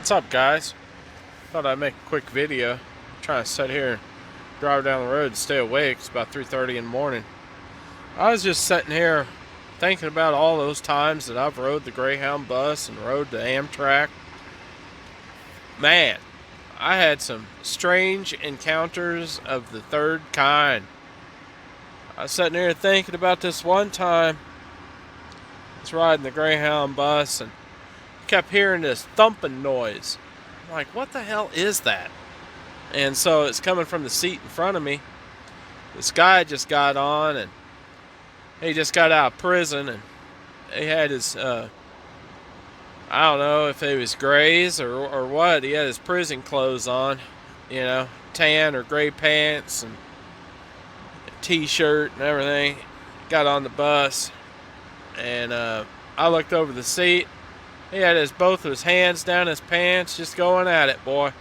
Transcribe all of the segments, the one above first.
What's up, guys? Thought I'd make a quick video. I'm trying to sit here and drive down the road and stay awake. It's about 3:30 in the morning. I was just sitting here thinking about all those times that I've rode the Greyhound bus and rode the Amtrak. Man, I had some strange encounters of the third kind. I was sitting here thinking about this one time. I was riding the Greyhound bus and kept hearing this thumping noise. I'm like, what the hell is that? And so it's coming from the seat in front of me. This guy just got on, and he just got out of prison, and he had his, I don't know if it was grays or what. He had his prison clothes on, tan or gray pants and a t-shirt and everything. Got on the bus, and I looked over the seat. He had both of his hands down his pants, just going at it, boy.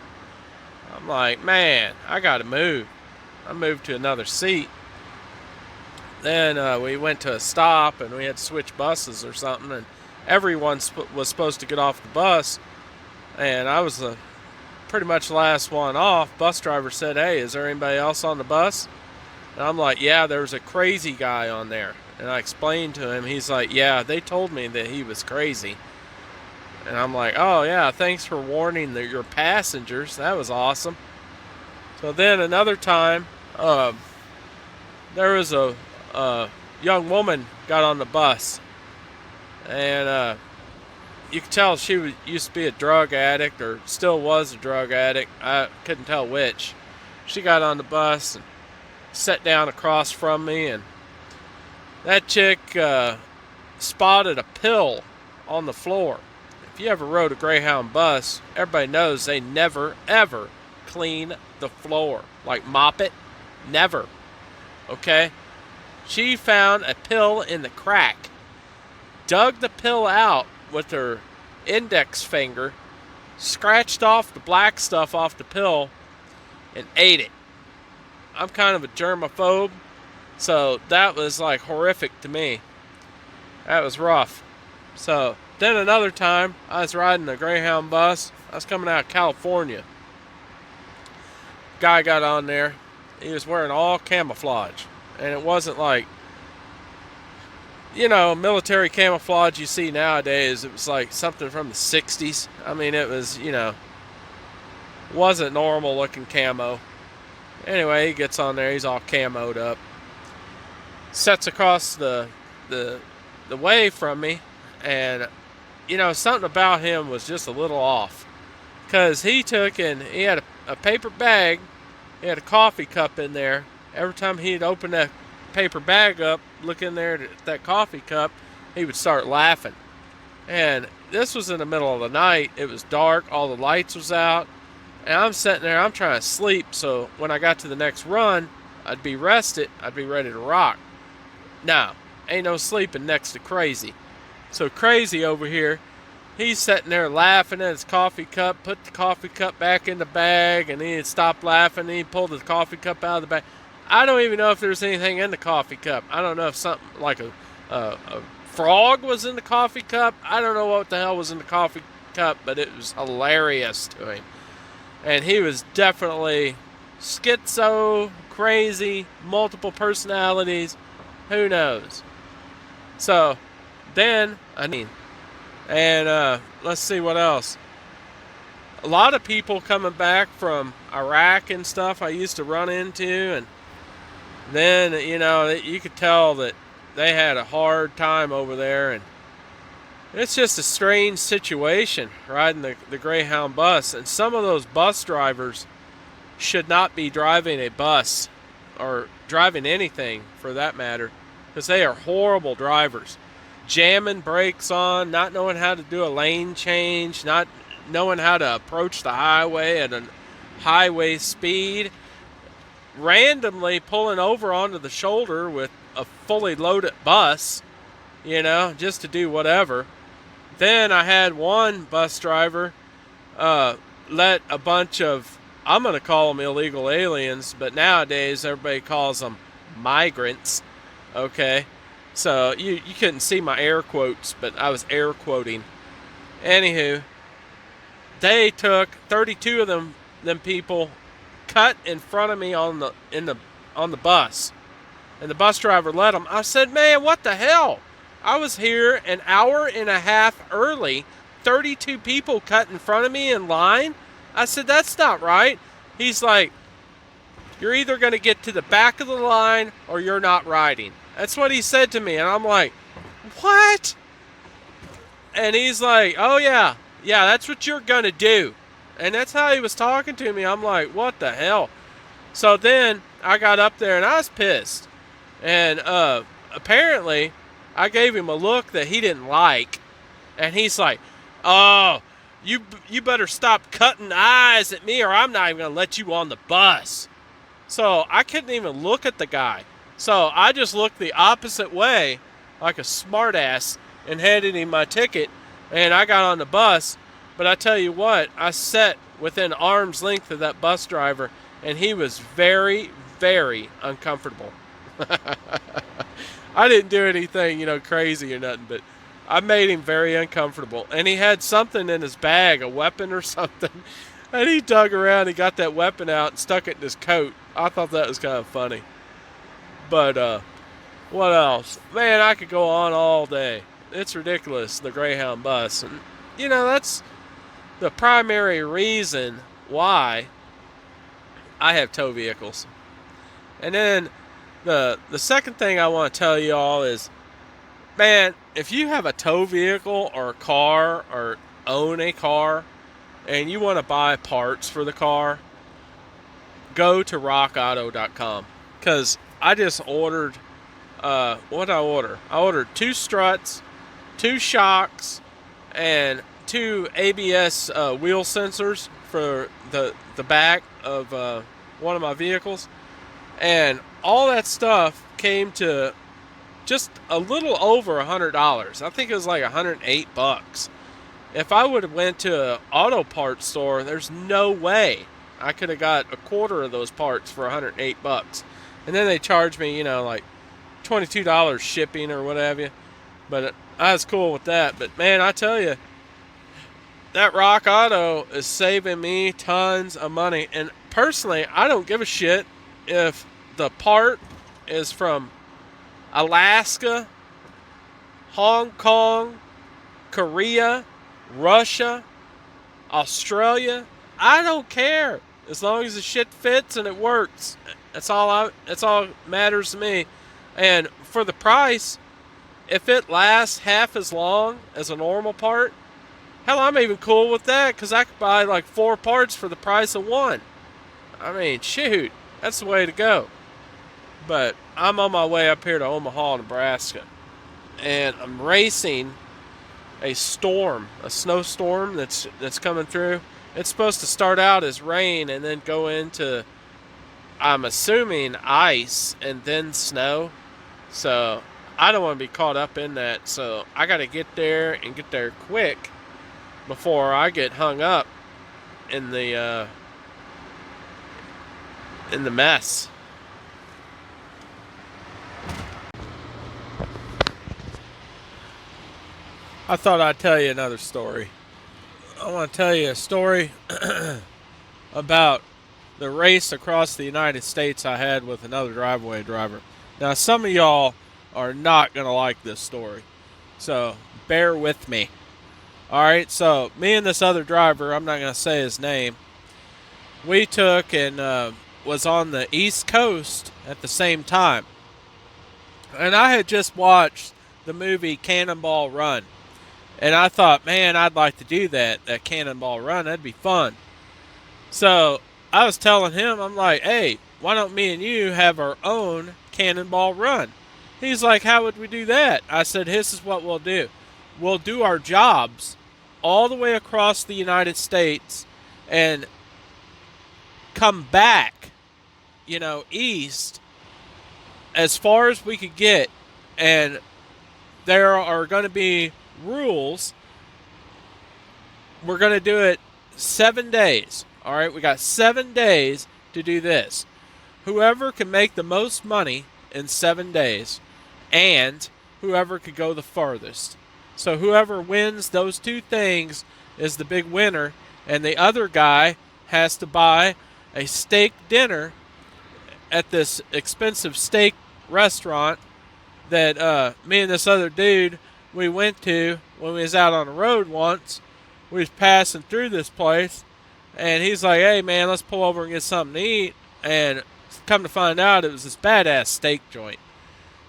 I'm like, man, I gotta move. I moved to another seat. Then we went to a stop, and we had to switch buses or something, and everyone was supposed to get off the bus, and I was pretty much the last one off. Bus driver said, hey, is there anybody else on the bus? And I'm like, yeah, there's a crazy guy on there. And I explained to him. He's like, yeah, they told me that he was crazy. And I'm like, oh yeah, thanks for warning your passengers. That was awesome. So then another time, there was a young woman got on the bus, and you could tell she used to be a drug addict, or still was a drug addict. I couldn't tell which. She got on the bus and sat down across from me, and that chick spotted a pill on the floor. If you ever rode a Greyhound bus, everybody knows they never, ever clean the floor. Like mop it. Never. Okay? She found a pill in the crack, dug the pill out with her index finger, scratched off the black stuff off the pill, and ate it. I'm kind of a germaphobe, so that was like horrific to me. That was rough. So then another time, I was riding a Greyhound bus. I was coming out of California. Guy got on there. He was wearing all camouflage. And it wasn't like, military camouflage you see nowadays. It was like something from the 60s. I mean, it was, wasn't normal looking camo. Anyway, he gets on there. He's all camoed up. Sets across the way from me. And something about him was just a little off, because he took and he had a paper bag. He had a coffee cup in there. Every time he'd open that paper bag up, look in there at that coffee cup, he would start laughing. And this was in the middle of the night. It was dark. All the lights was out. And I'm sitting there. I'm trying to sleep, so when I got to the next run, I'd be rested. I'd be ready to rock. Now, ain't no sleeping next to Crazy. So Crazy over here, he's sitting there laughing at his coffee cup, put the coffee cup back in the bag, and he'd stop laughing, and he pulled the coffee cup out of the bag. I don't even know if there's anything in the coffee cup. I don't know if something like a frog was in the coffee cup. I don't know what the hell was in the coffee cup, but it was hilarious to him. And he was definitely schizo, crazy, multiple personalities. Who knows? So then, let's see what else. A lot of people coming back from Iraq and stuff I used to run into, and then, you could tell that they had a hard time over there, and it's just a strange situation riding the Greyhound bus. And some of those bus drivers should not be driving a bus, or driving anything for that matter, because they are horrible drivers. Jamming brakes on, not knowing how to do a lane change, not knowing how to approach the highway at a highway speed, randomly pulling over onto the shoulder with a fully loaded bus, just to do whatever. Then I had one bus driver let a bunch of, I'm going to call them illegal aliens, but nowadays everybody calls them migrants, okay? So you couldn't see my air quotes, but I was air quoting. Anywho, they took 32 of them people cut in front of me on the bus, and the bus driver let them. I said, man, what the hell? I was here an hour and a half early. 32 people cut in front of me in line. I said, that's not right. He's like, you're either going to get to the back of the line or you're not riding. That's what he said to me. And I'm like, what? And he's like, oh yeah, that's what you're going to do. And that's how he was talking to me. I'm like, what the hell? So then I got up there and I was pissed. And apparently I gave him a look that he didn't like. And he's like, oh, you better stop cutting eyes at me or I'm not even going to let you on the bus. So I couldn't even look at the guy. So I just looked the opposite way like a smartass and handed him my ticket. And I got on the bus. But I tell you what, I sat within arm's length of that bus driver, and he was very, very uncomfortable. I didn't do anything, crazy or nothing, but I made him very uncomfortable. And he had something in his bag, a weapon or something, and he dug around and got that weapon out and stuck it in his coat. I thought that was kind of funny. But what else? Man, I could go on all day. It's ridiculous, the Greyhound bus. And, that's the primary reason why I have tow vehicles. And then the second thing I want to tell you all is, man, if you have a tow vehicle or a car or own a car and you want to buy parts for the car, go to rockauto.com. Because I just ordered, what did I order? I ordered 2 struts, 2 shocks, and 2 ABS wheel sensors for the back of one of my vehicles. And all that stuff came to just a little over $100. I think it was like $108. If I would have went to an auto parts store, there's no way I could have got a quarter of those parts for $108. And then they charged me, like $22 shipping or what have you. But I was cool with that. But man, I tell you, that Rock Auto is saving me tons of money. And personally, I don't give a shit if the part is from Alaska, Hong Kong, Korea, Russia, Australia. I don't care. As long as the shit fits and it works. That's all matters to me. And for the price, if it lasts half as long as a normal part, hell, I'm even cool with that because I could buy like 4 parts for the price of 1. I mean, shoot, that's the way to go. But I'm on my way up here to Omaha, Nebraska, and I'm racing a snowstorm that's coming through. It's supposed to start out as rain and then go into, I'm assuming, ice and then snow. So I don't want to be caught up in that. So I got to get there and get there quick before I get hung up in the mess. I thought I'd tell you another story. I want to tell you a story about the race across the United States I had with another driveway driver. Now, some of y'all are not going to like this story, so bear with me. Alright, so me and this other driver, I'm not going to say his name, we took and was on the East Coast at the same time. And I had just watched the movie Cannonball Run. And I thought, man, I'd like to do that Cannonball Run. That'd be fun. So I was telling him, I'm like, hey, why don't me and you have our own Cannonball Run? He's like, how would we do that? I said, this is what we'll do. We'll do our jobs all the way across the United States and come back, east as far as we could get. And there are going to be rules. We're going to do it 7 days. All right, we got 7 days to do this. Whoever can make the most money in 7 days and whoever could go the farthest. So whoever wins those 2 things is the big winner, and the other guy has to buy a steak dinner at this expensive steak restaurant that me and this other dude we went to when we was out on the road once. We was passing through this place, and he's like, "Hey man, let's pull over and get something to eat." And come to find out, it was this badass steak joint.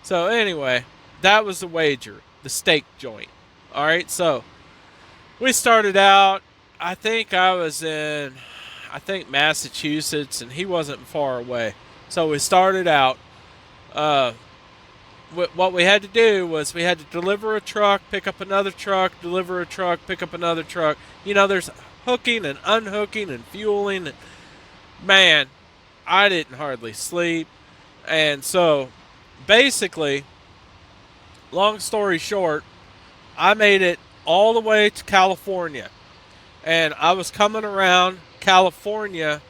So anyway, that was the wager, the steak joint. All right, so we started out. I think I was in, Massachusetts, and he wasn't far away. So we started out. Uh, what we had to do was we had to deliver a truck, pick up another truck, deliver a truck, pick up another truck. You know, there's hooking and unhooking and fueling. And man, I didn't hardly sleep. And so basically, long story short, I made it all the way to California. And I was coming around California.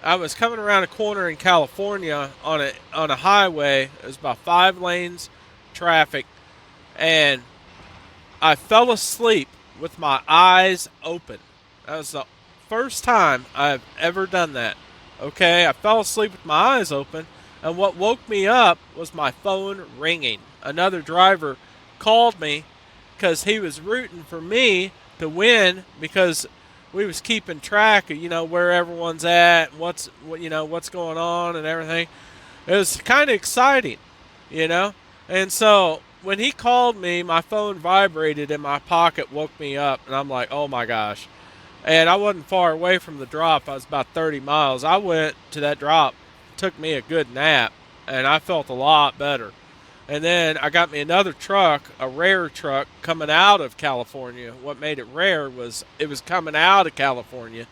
I was coming around a corner in California on a highway. It was about 5 lanes traffic, and I fell asleep with my eyes open. That was the first time I've ever done that. Okay, I fell asleep with my eyes open, and what woke me up was my phone ringing. Another driver called me because he was rooting for me to win, because we was keeping track of, where everyone's at, what's going on and everything. It was kind of exciting, And so when he called me, my phone vibrated in my pocket, woke me up, and I'm like, oh my gosh. And I wasn't far away from the drop. I was about 30 miles. I went to that drop, took me a good nap, and I felt a lot better. And then I got me another truck, a rare truck, coming out of California. What made it rare was it was coming out of California.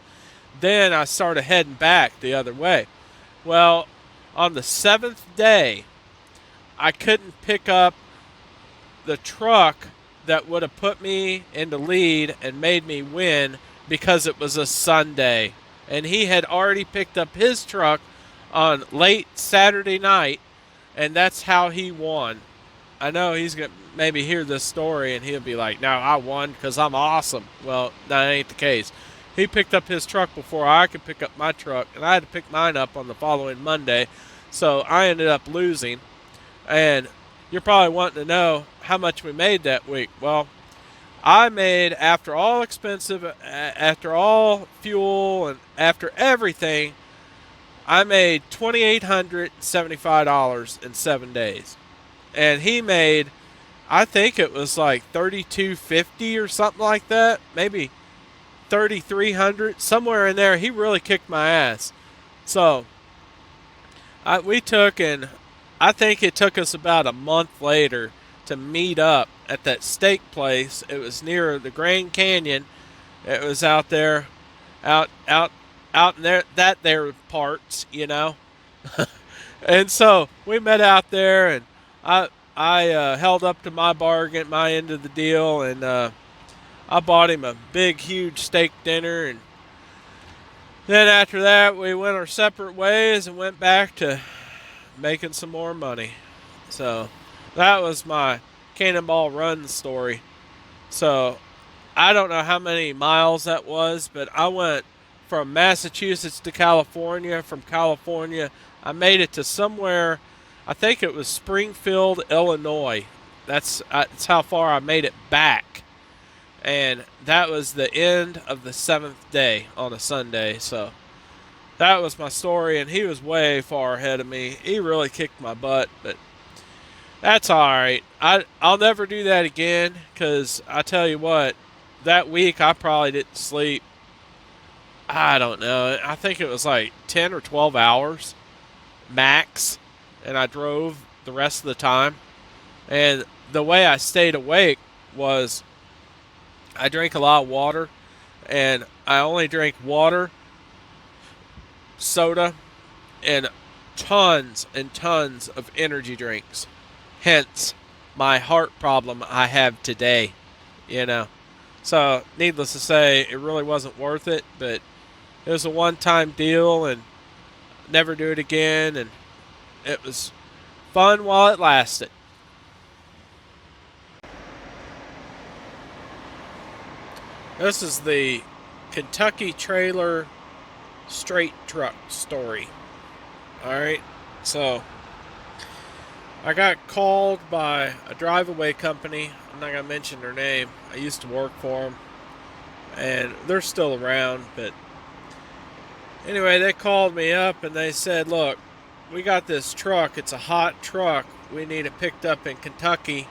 Then I started heading back the other way. Well, on the 7th day, I couldn't pick up the truck that would have put me in the lead and made me win, because it was a Sunday. And he had already picked up his truck on late Saturday night, and that's how he won. I know he's going to maybe hear this story and he'll be like, no, I won because I'm awesome. Well, that ain't the case. He picked up his truck before I could pick up my truck, and I had to pick mine up on the following Monday. So I ended up losing. And you're probably wanting to know how much we made that week. Well, I made, after all expensive, after all fuel, and after everything, I made $2,875 in 7 days. And he made, I think it was like $3,250 or something like that. Maybe $3,300, somewhere in there. He really kicked my ass. So we took, and I think it took us about a month later to meet up at that steak place. It was near the Grand Canyon. It was out there, out in there, that there parts, And so we met out there, and I held up to my bargain, my end of the deal, and I bought him a big, huge steak dinner. And then after that, we went our separate ways and went back to making some more money. So that was my Cannonball Run story. So I don't know how many miles that was, but I went from Massachusetts to California. From California, I made it to somewhere, I think it was Springfield, Illinois. That's how far I made it back. And that was the end of the 7th day on a Sunday. So that was my story, and he was way far ahead of me. He really kicked my butt, but that's all right. I'll never do that again, because I tell you what, that week I probably didn't sleep. I don't know. I think it was like 10 or 12 hours max, and I drove the rest of the time. And the way I stayed awake was I drank a lot of water, and I only drank water, soda, and tons of energy drinks. Hence my heart problem I have today, So, needless to say, it really wasn't worth it, but it was a one-time deal, and never do it again, and it was fun while it lasted. This is the Kentucky trailer straight truck story. Alright, so I got called by a drive-away company. I'm not going to mention their name. I used to work for them, and they're still around. But anyway, they called me up and they said, look, we got this truck. It's a hot truck. We need it picked up in Kentucky.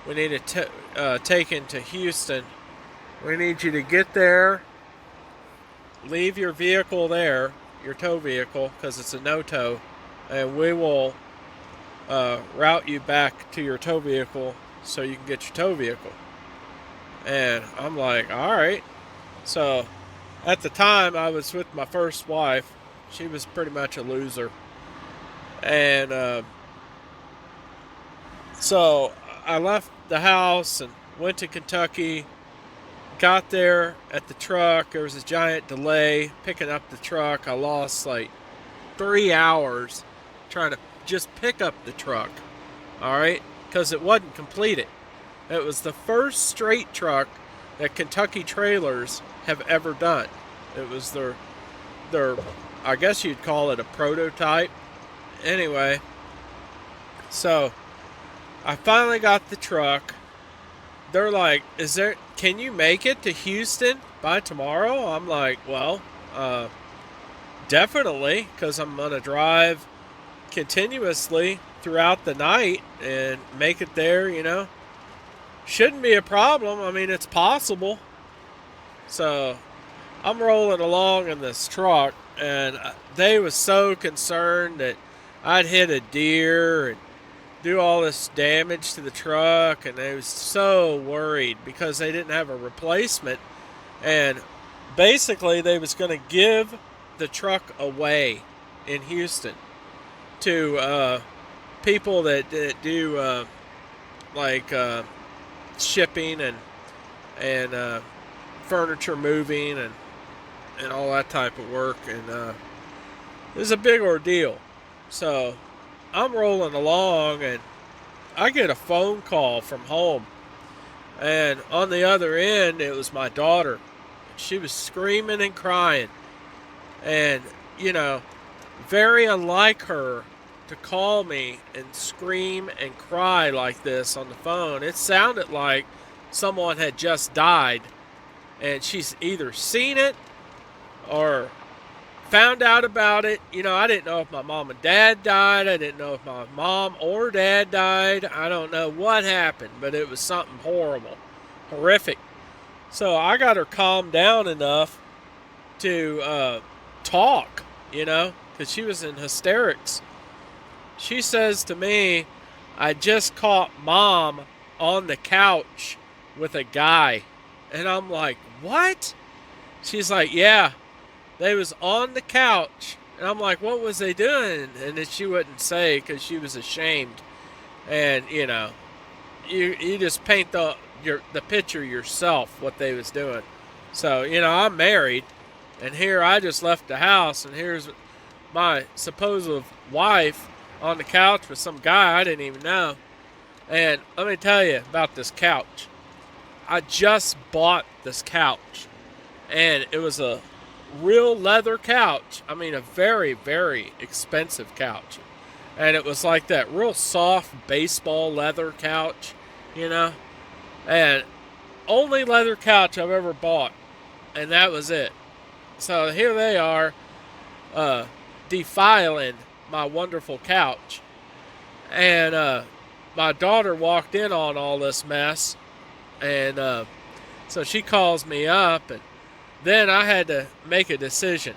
We need it taken to Houston. We need you to get there, leave your vehicle there, your tow vehicle, because it's a no-tow, and we will route you back to your tow vehicle so you can get your tow vehicle. And I'm like, all right. So at the time, I was with my first wife. She was pretty much a loser. And so I left the house and went to Kentucky. Got there at the truck. There was a giant delay picking up the truck. I lost like 3 hours trying to just pick up the truck. Alright? Because it wasn't completed. It was the first straight truck that Kentucky Trailers have ever done. It was their I guess you'd call it a prototype. Anyway, so I finally got the truck. They're like, can you make it to Houston by tomorrow? I'm like, well, definitely, because I'm going to drive continuously throughout the night and make it there, Shouldn't be a problem. I mean, it's possible. So I'm rolling along in this truck, and they was so concerned that I'd hit a deer and do all this damage to the truck, and they was so worried because they didn't have a replacement. And basically they was going to give the truck away in Houston to people that do shipping and furniture moving and all that type of work. And it was a big ordeal. So I'm rolling along, and I get a phone call from home. And on the other end, it was my daughter. She was screaming and crying. And, very unlike her to call me and scream and cry like this on the phone. It sounded like someone had just died. And she's either seen it or found out about it. I didn't know if my mom and dad died. I didn't know if my mom or dad died. I don't know what happened, but it was something horrible, horrific. So I got her calmed down enough to talk, because she was in hysterics. She says to me, I just caught Mom on the couch with a guy. And I'm like, what? She's like, yeah. They was on the couch, and I'm like, what was they doing? And then she wouldn't say because she was ashamed. And, you just paint the picture yourself, what they was doing. So, I'm married, and here I just left the house, and here's my supposed wife on the couch with some guy I didn't even know. And let me tell you about this couch. I just bought this couch, and it was a real leather couch. I mean, a very, very expensive couch. And it was like that real soft baseball leather couch, And only leather couch I've ever bought. And that was it. So here they are, defiling my wonderful couch. And my daughter walked in on all this mess. And so she calls me up, and then I had to make a decision.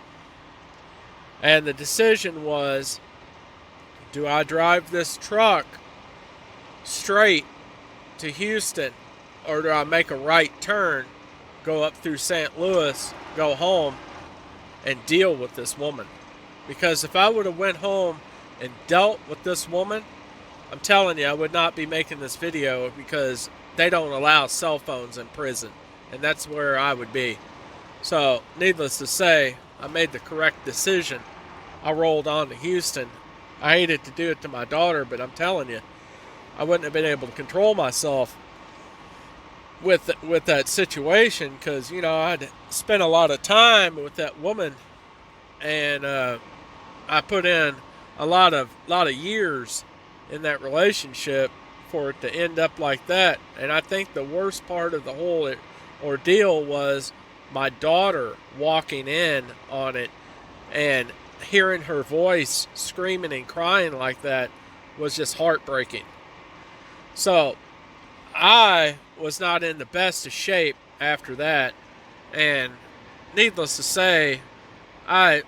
And the decision was, do I drive this truck straight to Houston, or do I make a right turn, go up through St. Louis, go home, and deal with this woman? Because if I would have went home and dealt with this woman, I'm telling you, I would not be making this video, because they don't allow cell phones in prison. And that's where I would be. So, needless to say, I made the correct decision. I rolled on to Houston. I hated to do it to my daughter, but I'm telling you, I wouldn't have been able to control myself. with that situation, because I'd spent a lot of time with that woman, and I put in a lot of years in that relationship for it to end up like that. And I think the worst part of the whole ordeal was my daughter walking in on it and hearing her voice screaming and crying like that was just heartbreaking. So I was not in the best of shape after that, and needless to say, I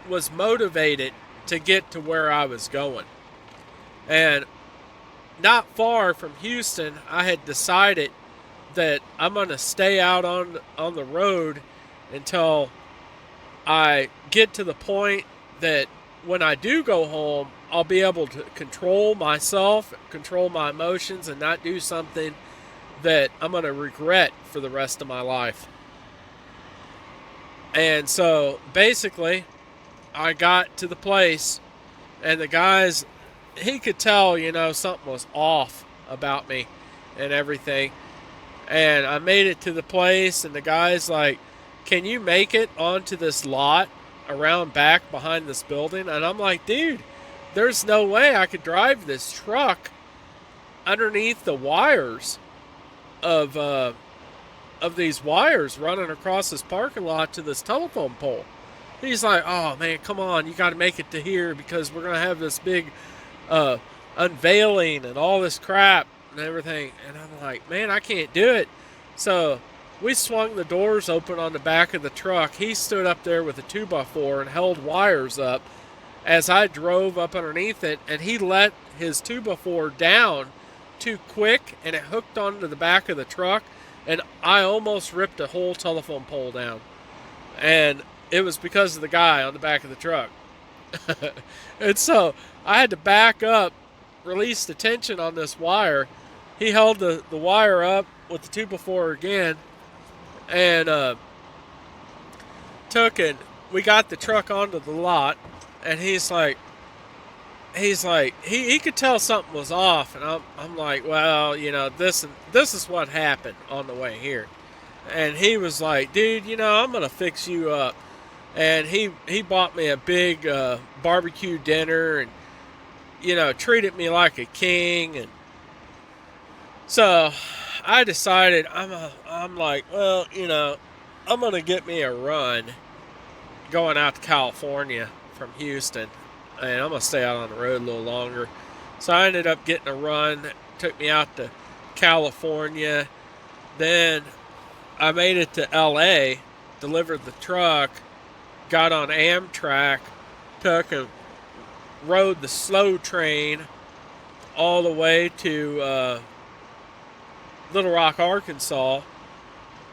was motivated to get to where I was going. And not far from Houston, I had decided that I'm going to stay out on the road until I get to the point that when I do go home, I'll be able to control myself, control my emotions, and not do something that I'm going to regret for the rest of my life. And so basically, I got to the place, and the guys, he could tell, something was off about me and everything. And I made it to the place, and the guy's like, "Can you make it onto this lot around back behind this building?" And I'm like, "Dude, there's no way I could drive this truck underneath the wires of these wires running across this parking lot to this telephone pole." He's like, "Oh man, come on, you got to make it to here because we're gonna have this big unveiling and all this crap and everything." And I'm like, "Man, I can't do it." So we swung the doors open on the back of the truck. He stood up there with a 2x4 and held wires up as I drove up underneath it, and he let his 2x4 down too quick, and it hooked onto the back of the truck, and I almost ripped a whole telephone pole down. And it was because of the guy on the back of the truck. And so I had to back up, release the tension on this wire. He held the wire up with the 2x4 again, and we got the truck onto the lot, and he could tell something was off, and I'm like, "Well, this is what happened on the way here." And he was like, "Dude, I'm gonna fix you up." And he bought me a big barbecue dinner, and treated me like a king. And so I decided I'm like, "Well, I'm gonna get me a run going out to California from Houston, and I'm gonna stay out on the road a little longer." So I ended up getting a run that took me out to California. Then I made it to LA, delivered the truck, got on Amtrak, took and rode the slow train all the way to Little Rock, Arkansas,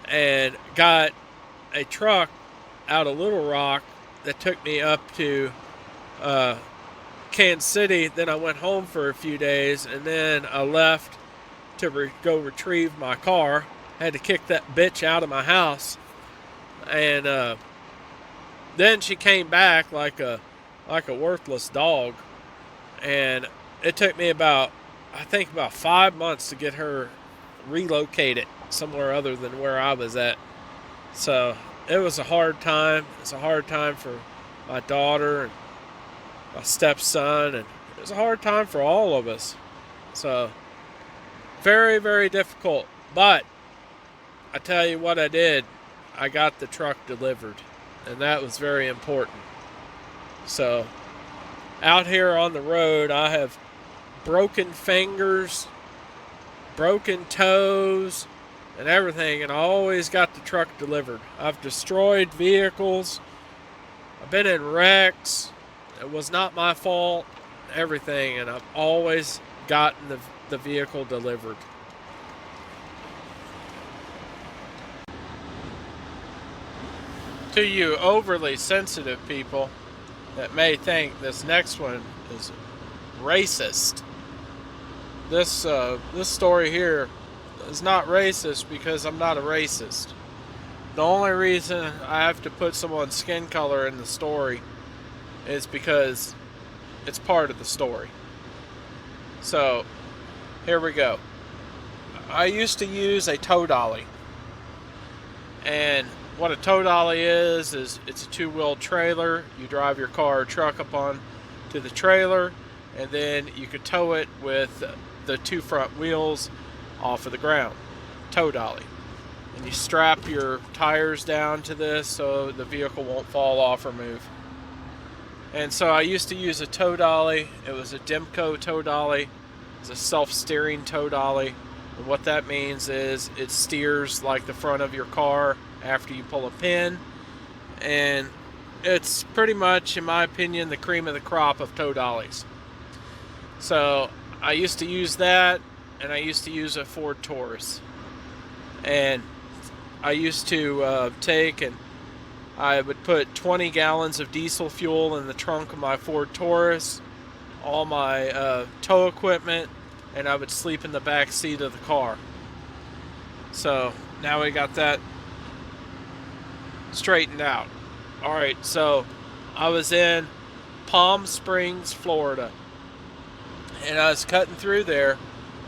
and got a truck out of Little Rock that took me up to Kansas City. Then I went home for a few days, and then I left to go retrieve my car. Had to kick that bitch out of my house, and then she came back like a worthless dog, and it took me about 5 months to get her relocated somewhere other than where I was at. So it was a hard time. It's a hard time for my daughter and my stepson, and it was a hard time for all of us. So very, very difficult. But I tell you what I did. I got the truck delivered, and that was very important. So out here on the road, I have broken fingers, broken toes, and everything, and I always got the truck delivered. I've destroyed vehicles. I've been in wrecks. It was not my fault. Everything, and I've always gotten the vehicle delivered. To you overly sensitive people that may think this next one is racist, this story here is not racist because I'm not a racist. The only reason I have to put someone's skin color in the story is because it's part of the story. So here we go. I used to use a tow dolly. And what a tow dolly is it's a two-wheel trailer. You drive your car or truck up on to the trailer, and then you could tow it with the two front wheels off of the ground. Tow dolly. And you strap your tires down to this so the vehicle won't fall off or move. And so I used to use a tow dolly. It was a Demco tow dolly. It's a self-steering tow dolly. And what that means is it steers like the front of your car after you pull a pin. And it's pretty much, in my opinion, the cream of the crop of tow dollies. So I used to use that, and I used to use a Ford Taurus. And I used to take and I would put 20 gallons of diesel fuel in the trunk of my Ford Taurus, all my tow equipment, and I would sleep in the back seat of the car. So now we got that straightened out. Alright, so I was in Palm Springs, Florida, and I was cutting through there.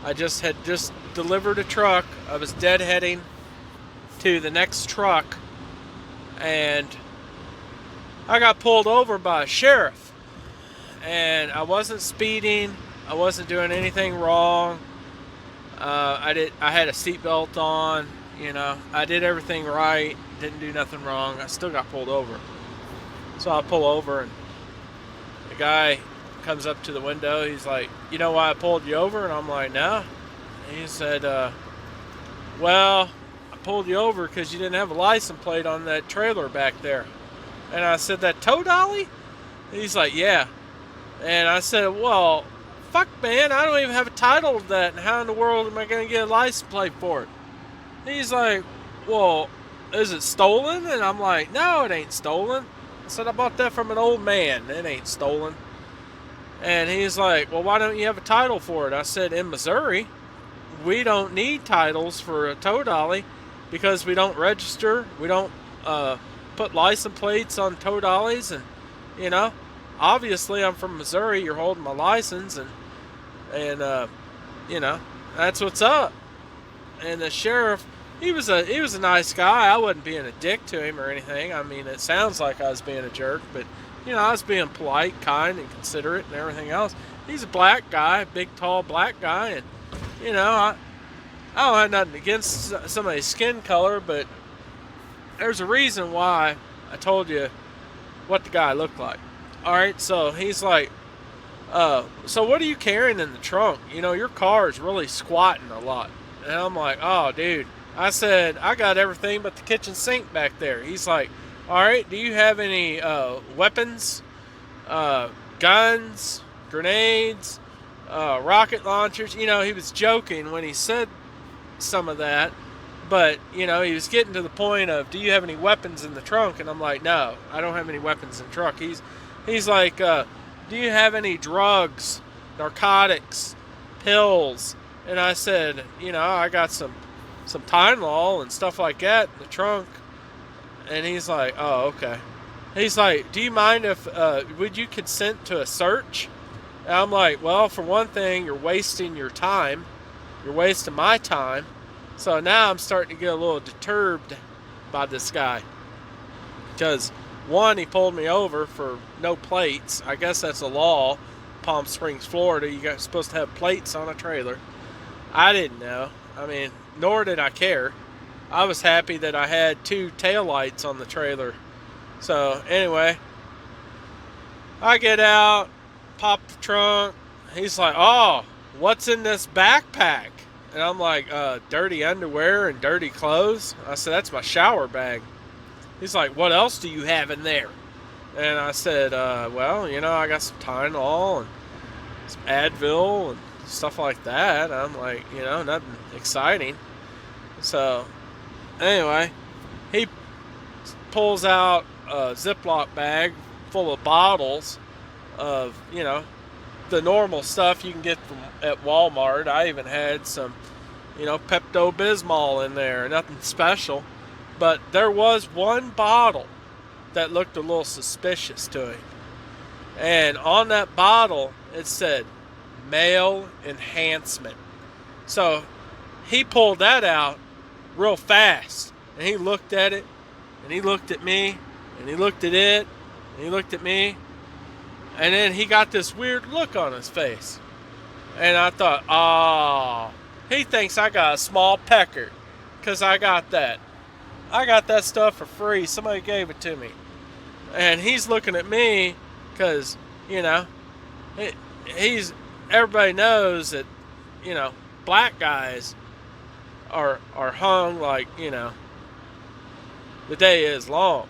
I had just delivered a truck. I was deadheading to the next truck, and I got pulled over by a sheriff. And I wasn't speeding. I wasn't doing anything wrong. I had a seatbelt on. You know, I did everything right. Didn't do nothing wrong. I still got pulled over. So I pull over, and the guy comes up to the window. He's like, "You know why I pulled you over?" And I'm like, "No." And he said, "Well, I pulled you over because you didn't have a license plate on that trailer back there." And I said, "That tow dolly?" And he's like, "Yeah." And I said, "Well, fuck, man, I don't even have a title to that. And how in the world am I going to get a license plate for it?" And he's like, "Well, is it stolen?" And I'm like, "No, it ain't stolen." I said, "I bought that from an old man. It ain't stolen." And he's like, "Well, why don't you have a title for it?" I said, "In Missouri, we don't need titles for a tow dolly because we don't register. We don't put license plates on tow dollies. And, you know, obviously I'm from Missouri. You're holding my license. And you know, that's what's up." And the sheriff, he was a nice guy. I wasn't being a dick to him or anything. I mean, it sounds like I was being a jerk, but, you know, I was being polite, kind, and considerate and everything else. He's a black guy, big, tall black guy, and, you know, I don't have nothing against somebody's skin color, but there's a reason why I told you what the guy looked like. Alright, so he's like, "So what are you carrying in the trunk? You know, your car is really squatting a lot." And I'm like, "Oh, dude." I said, "I got everything but the kitchen sink back there." He's like, "Alright, do you have any weapons, guns, grenades, rocket launchers?" You know, he was joking when he said some of that, but, you know, he was getting to the point of, "Do you have any weapons in the trunk?" And I'm like, "No, I don't have any weapons in the trunk." He's like, "Do you have any drugs, narcotics, pills?" And I said, "You know, I got some Tylenol and stuff like that in the trunk." And he's like, "Oh, okay." He's like, "Do you mind if, would you consent to a search?" And I'm like, "Well, for one thing, you're wasting your time. You're wasting my time." So now I'm starting to get a little deterred by this guy. Because, one, he pulled me over for no plates. I guess that's a law. Palm Springs, Florida, you're supposed to have plates on a trailer. I didn't know. I mean, nor did I care. I was happy that I had 2 taillights on the trailer. So, anyway, I get out, pop the trunk. He's like, "Oh, what's in this backpack?" And I'm like, "Dirty underwear and dirty clothes." I said, "That's my shower bag." He's like, "What else do you have in there?" And I said, "Well, you know, I got some Tylenol and some Advil and stuff like that." I'm like, you know, nothing exciting. So, anyway, he pulls out a Ziploc bag full of bottles of, you know, the normal stuff you can get at Walmart. I even had some, you know, Pepto-Bismol in there, nothing special. But there was one bottle that looked a little suspicious to him. And on that bottle, it said, "Male enhancement." So he pulled that out real fast. And he looked at it, and he looked at me, and he looked at it, and he looked at me. And then he got this weird look on his face. And I thought, oh, he thinks I got a small pecker because I got that. I got that stuff for free. Somebody gave it to me. And he's looking at me because, everybody knows that, black guys are hung like, the day is long.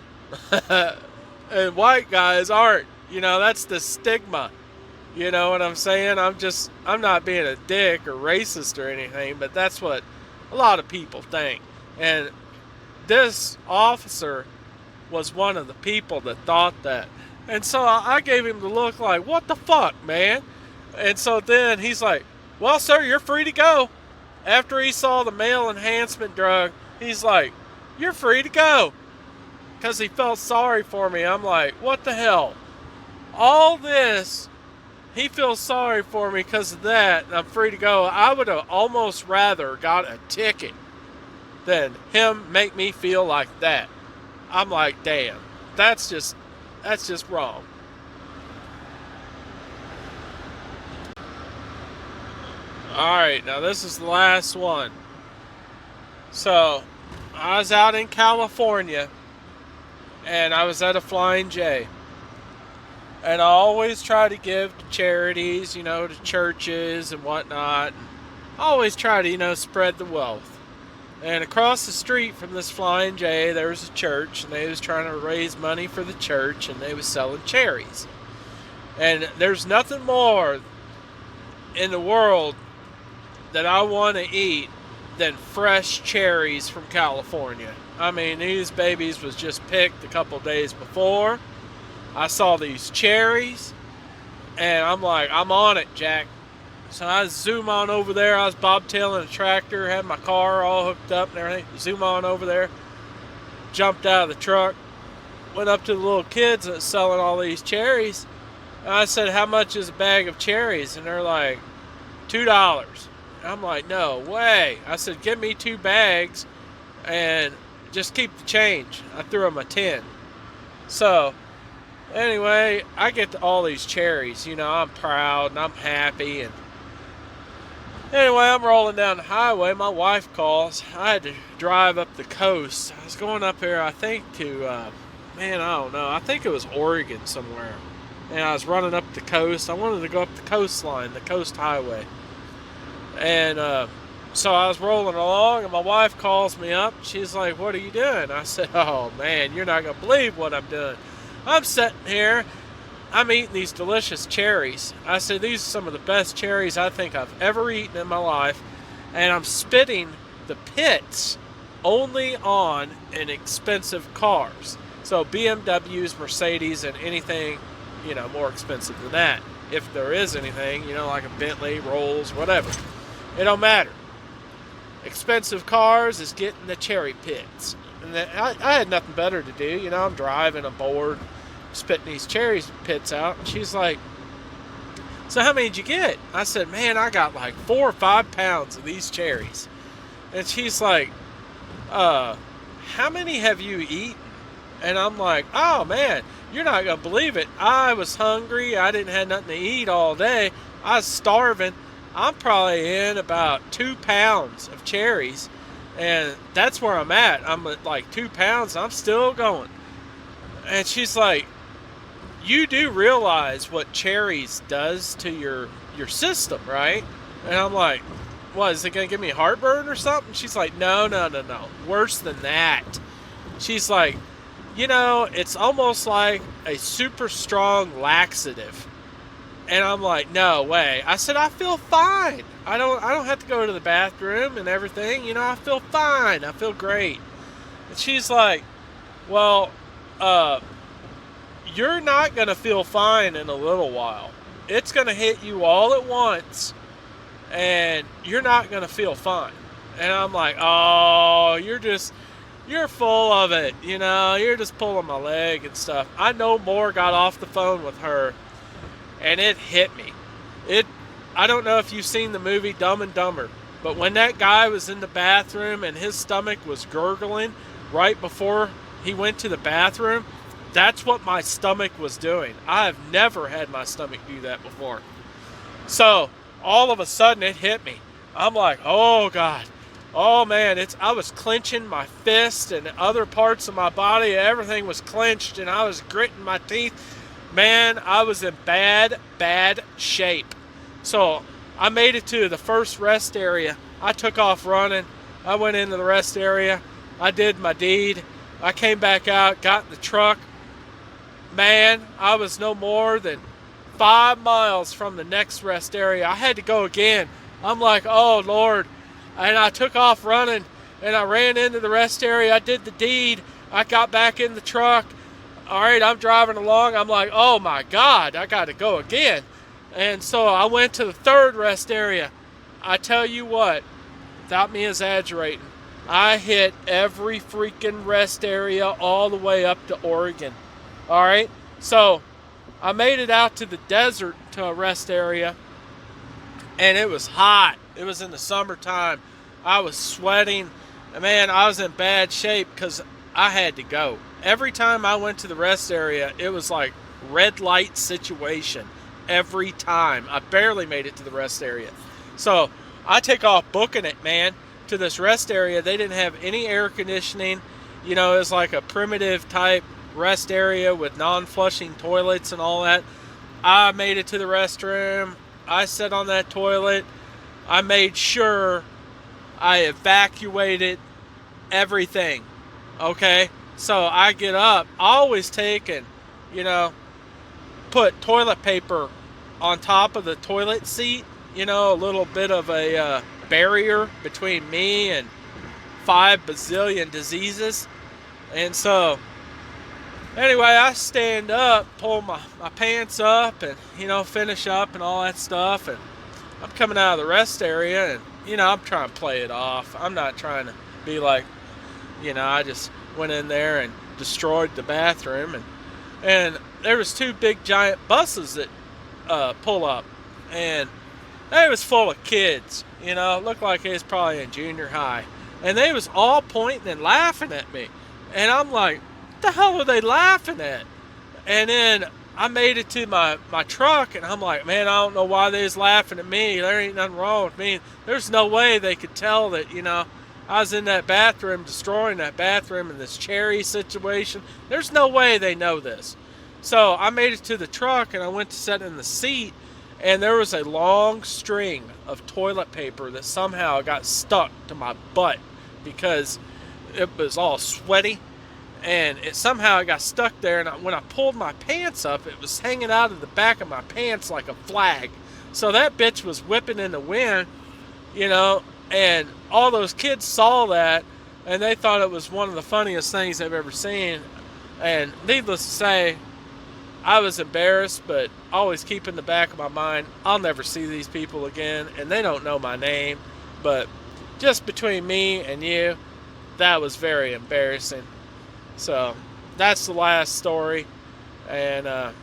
And white guys aren't. That's the stigma. You know what I'm saying? I'm not being a dick or racist or anything, but that's what a lot of people think. And this officer was one of the people that thought that. And so I gave him the look like, what the fuck, man? And so then he's like, well, sir, you're free to go. After he saw the male enhancement drug, he's like, you're free to go. Because he felt sorry for me. I'm like, what the hell? All this, he feels sorry for me because of that, and I'm free to go. I would have almost rather got a ticket than him make me feel like that. I'm like, damn, that's just wrong. Alright, now this is the last one. So, I was out in California, and I was at a Flying J. And I always try to give to charities, to churches and whatnot. And I always try to, spread the wealth. And across the street from this Flying J, there was a church, and they was trying to raise money for the church, and they was selling cherries. And there's nothing more in the world that I want to eat than fresh cherries from California. I mean, these babies was just picked a couple days before. I saw these cherries, and I'm like, I'm on it, Jack. So I zoom on over there. I was bobtailing a tractor, had my car all hooked up and everything. Zoom on over there, jumped out of the truck, went up to the little kids that was selling all these cherries. And I said, how much is a bag of cherries? And they're like, $2. And I'm like, no way. I said, give me 2 bags and just keep the change. I threw them a 10. So anyway, I get to all these cherries. I'm proud and I'm happy. And anyway, I'm rolling down the highway. My wife calls. I had to drive up the coast. I was going up here, I think, to, I don't know. I think it was Oregon somewhere. And I was running up the coast. I wanted to go up the coastline, the coast highway. And so I was rolling along, and my wife calls me up. She's like, what are you doing? I said, oh, man, you're not going to believe what I'm doing. I'm sitting here, I'm eating these delicious cherries. I said, these are some of the best cherries I think I've ever eaten in my life. And I'm spitting the pits only on inexpensive cars. So BMWs, Mercedes, and anything, more expensive than that. If there is anything, like a Bentley, Rolls, whatever. It don't matter. Expensive cars is getting the cherry pits. And I had nothing better to do. I'm driving, I'm bored, spitting these cherry pits out. And she's like, so how many did you get? I said, man, I got like 4 or 5 pounds of these cherries. And she's like, how many have you eaten? And I'm like, oh man, you're not going to believe it. I was hungry. I didn't have nothing to eat all day. I was starving. I'm probably in about 2 pounds of cherries. And that's where I'm at. I'm at like 2 pounds. I'm still going. And she's like, you do realize what cherries does to your system, right? And I'm like, what, is it going to give me heartburn or something? She's like, no. Worse than that. She's like, it's almost like a super strong laxative. And I'm like, no way. I said, I feel fine. I don't have to go to the bathroom and everything. I feel fine. I feel great. And she's like, well, you're not going to feel fine in a little while. It's going to hit you all at once, and you're not going to feel fine. And I'm like, oh, you're full of it. You're just pulling my leg and stuff. I no more got off the phone with her. And it hit me. I don't know if you've seen the movie Dumb and Dumber, But when that guy was in the bathroom and his stomach was gurgling right before he went to the bathroom, that's what my stomach was doing. I have never had my stomach do that before. So all of a sudden it hit me. I'm like, oh God. Oh man, I was clenching my fist and other parts of my body. Everything was clenched and I was gritting my teeth. Man, I was in bad shape. So I made it to the first rest area. I took off running. I went into the rest area. I did my deed. I came back out, got in the truck. Man, I was no more than 5 miles from the next rest area. I had to go again. I'm like, oh Lord. And I took off running and I ran into the rest area. I did the deed. I got back in the truck. All right, I'm driving along. I'm like, oh my God, I got to go again. And so I went to the third rest area. I tell you what, without me exaggerating, I hit every freaking rest area all the way up to Oregon. All right, so I made it out to the desert to a rest area, and it was hot. It was in the summertime. I was sweating. Man, I was in bad shape because I had to go. Every time I went to the rest area, it was like red light situation. Every time. I barely made it to the rest area. So I take off booking it, man, to this rest area. They didn't have any air conditioning. You know, it was like a primitive type rest area with non-flushing toilets and all that. I made it to the restroom. I sat on that toilet. I made sure I evacuated everything. Okay? So I get up. I always take and, put toilet paper on top of the toilet seat. A little bit of a barrier between me and 5 bazillion diseases. And so, anyway, I stand up, pull my pants up, and, finish up and all that stuff. And I'm coming out of the rest area, and, I'm trying to play it off. I'm not trying to be like, I just went in there and destroyed the bathroom. And there was 2 big giant buses that pull up. And they was full of kids, looked like they was probably in junior high. And they was all pointing and laughing at me. And I'm like, what the hell are they laughing at? And then I made it to my truck, and I'm like, man, I don't know why they was laughing at me. There ain't nothing wrong with me. There's no way they could tell that, I was in that bathroom, destroying that bathroom in this cherry situation. There's no way they know this. So I made it to the truck, and I went to sit in the seat, and there was a long string of toilet paper that somehow got stuck to my butt because it was all sweaty. And it somehow got stuck there, and when I pulled my pants up, it was hanging out of the back of my pants like a flag. So that bitch was whipping in the wind, and all those kids saw that, and they thought it was one of the funniest things they've ever seen. And needless to say, I was embarrassed, but always keep in the back of my mind, I'll never see these people again, and they don't know my name. But just between me and you, that was very embarrassing. So that's the last story, and I'm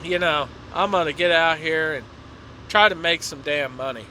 gonna get out here and try to make some damn money.